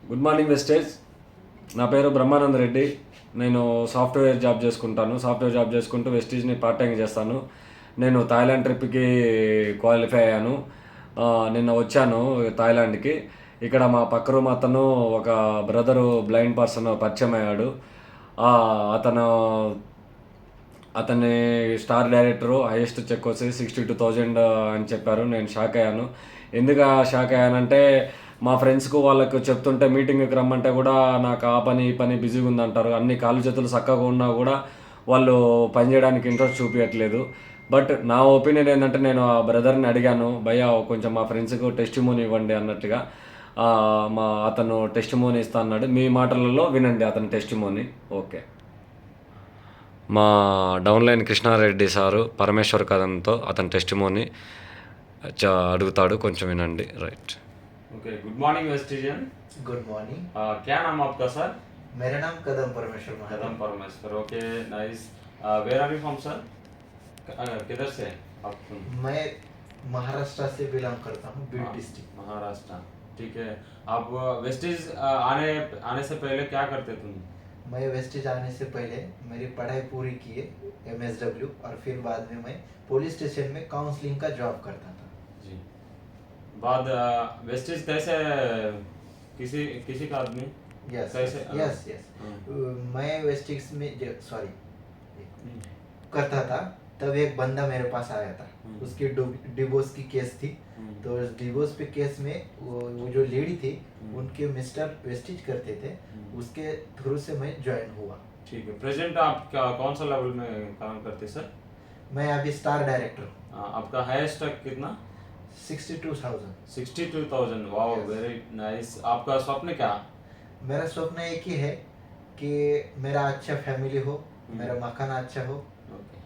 Good morning wastage. నా పేరు బ్రహ్మానంద రెడ్డి. నేను సాఫ్ట్వేర్ జాబ్ చేసుకుంటాను. సాఫ్ట్వేర్ జాబ్ చేసుకుంటూ వెస్టీజ్ని పార్ట్ టైం చేస్తాను. నేను థాయిలాండ్ ట్రిప్కి క్వాలిఫై అయ్యాను. నిన్న వచ్చాను థాయిలాండ్కి. ఇక్కడ మా పక్క రూమ్ అతను ఒక బ్రదరు బ్లైండ్ పర్సన్ పరిచయం అయ్యాడు. అతను అతని స్టార్ డైరెక్టరు, హైయెస్ట్ చెక్ వచ్చి 62,000 అని చెప్పారు. నేను షాక్ అయ్యాను. ఎందుకు షాక్ అయ్యానంటే మా ఫ్రెండ్స్కు వాళ్ళకు చెప్తుంటే మీటింగ్కి రమ్మంటే కూడా నాకు ఆ పని ఈ పని బిజీగా ఉందంటారు. అన్ని కాళ్ళు చేతులు చక్కగా ఉన్నా కూడా వాళ్ళు పనిచేయడానికి ఇంట్రెస్ట్ చూపించట్లేదు. బట్ నా ఒపీనియన్ ఏంటంటే నేను ఆ బ్రదర్ని అడిగాను, భయ్యా కొంచెం మా ఫ్రెండ్స్కు టెస్టిమోనీ ఇవ్వండి అన్నట్టుగా. అతను టెస్టిమోనీ ఇస్తా అన్నాడు. మీ మాటలలో వినండి అతని టెస్టిమోనీ. ఓకే. మా డౌన్లైన్ కృష్ణారెడ్డి సారు పరమేశ్వర్ కథంతో అతని టెస్టిమోనీ అడుగుతాడు, కొంచెం వినండి. Right. Okay, good morning Vestigian. Good morning. क्या नाम आपका सर? मेरा नाम कदम परमेश्वर Mahadev. Kadam Parameshwar. Okay, nice. Where are you from sir? किधर से आप? मैं महाराष्ट्र से बिलोंग करता हूँ, बीड डिस्ट्रिक्ट. महाराष्ट्र. ठीक है. आप वेस्टिज आने से पहले क्या करते तुम? मैं वेस्टेज आने से पहले मेरी पढ़ाई पूरी की है, MSW, और फिर बाद में मैं पुलिस स्टेशन में काउंसलिंग का जॉब करता था. जी. बाद वेस्टिज कैसे किसी किसी का आदमी? यस कैसे? Yes yes. मैं वेस्टेज में सॉरी करता था, तब एक बंदा मेरे पास आया था. उसकी डिवोर्स की केस थी. तो उस डिवोर्स पे केस में वो जो लेडी थी, उनके मिस्टर वेस्टेज करते थे. उसके थ्रू से मैं ज्वाइन हुआ. ठीक है. प्रेजेंट आप कौन सा लेवल में काम करते सर? मैं अभी स्टार डायरेक्टर हूँ. आपका हाईएस्ट कितना? 62,000. 62,000. Wow, very nice. आपका स्वप्न क्या? मेरा स्वप्न एक ही है कि मेरा अच्छा फैमिली हो, मेरा मकान अच्छा हो.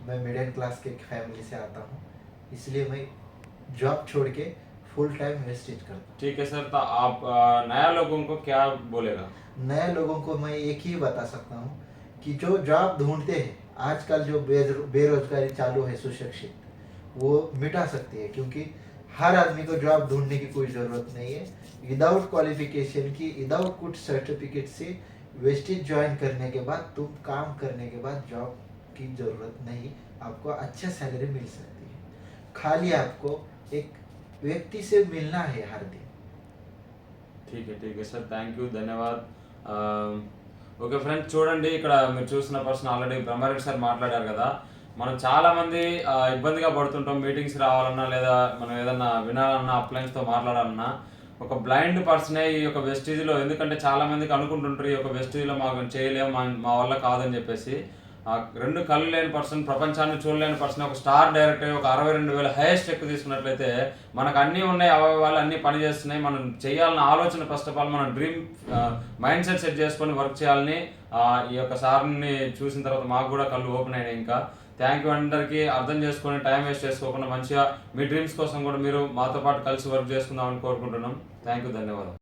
मैं मिडिल क्लास के फैमिली से आता हूँ, इसलिए मैं जॉब छोड़ के फुल टाइम वेस्टेज करता हूँ. ठीक है सर. तो आप नया लोगों को क्या बोलेगा? नए लोगों को मैं एक ही बता सकता हूँ कि जो जॉब ढूंढते हैं, आजकल जो बेरोजगारी चालू है सुशिक्षित, वो मिटा सकती है. क्योंकि हर आदमी को जॉब ढूंढने की कोई ज़रूरत नहीं है. विदाउट क्वालिफिकेशन की, विदाउट कुछ सर्टिफिकेट से वेस्टेज ज्वाइन करने के बाद, तुम काम करने के बाद जॉब की ज़रूरत नहीं. आपको अच्छा सैलरी मिल सकती है. खाली आपको एक व्यक्ति से मिलना है हर दिन. ठीक है सर. థ్యాంక్ యూ, ధన్యవాద్. ఓకే ఫ్రెండ్స్, చూడండి ఇక్కడ మీరు చూసిన పర్సన్ ఆల్రెడీ బ్రహ్మారెడ్డి సార్ మాట్లాడారు కదా. మనం చాలామంది ఇబ్బందిగా పడుతుంటాం మీటింగ్స్ రావాలన్నా, లేదా మనం ఏదన్నా వినాలన్నా, అప్లైన్స్తో మాట్లాడాలన్నా. ఒక బ్లైండ్ పర్సనే ఈ యొక్క వెస్టీజ్లో, ఎందుకంటే చాలామందికి అనుకుంటుంటారు ఈ యొక్క వెస్టీజ్లో మాకు చేయలేము, మా వల్ల కాదని చెప్పేసి. రెండు కళ్ళు లేని పర్సన్, ప్రపంచాన్ని చూడలేని పర్సన్, ఒక స్టార్ డైరెక్టర్, ఒక 62,000 హైయెస్ట్ చెక్ తీసుకున్నట్లయితే మనకు అన్నీ ఉన్నాయి, అవయవాలు అన్నీ పనిచేస్తున్నాయి. మనం చేయాలన్న ఆలోచన, ఫస్ట్ ఆఫ్ ఆల్ మనం డ్రీమ్ మైండ్ సెట్ చేసుకొని వర్క్ చేయాలని ఈ యొక్క సార్ని చూసిన తర్వాత మాకు కూడా కళ్ళు ఓపెన్ అయినాయి. ఇంకా థ్యాంక్ యూ అందరికీ. అర్థం చేసుకొని టైం వేస్ట్ చేసుకోకుండా మంచిగా మీ డ్రీమ్స్ కోసం కూడా మీరు మాతో పాటు కలిసి వర్క్ చేసుకుందామని కోరుకుంటున్నాం. థ్యాంక్ యూ, ధన్యవాదాలు.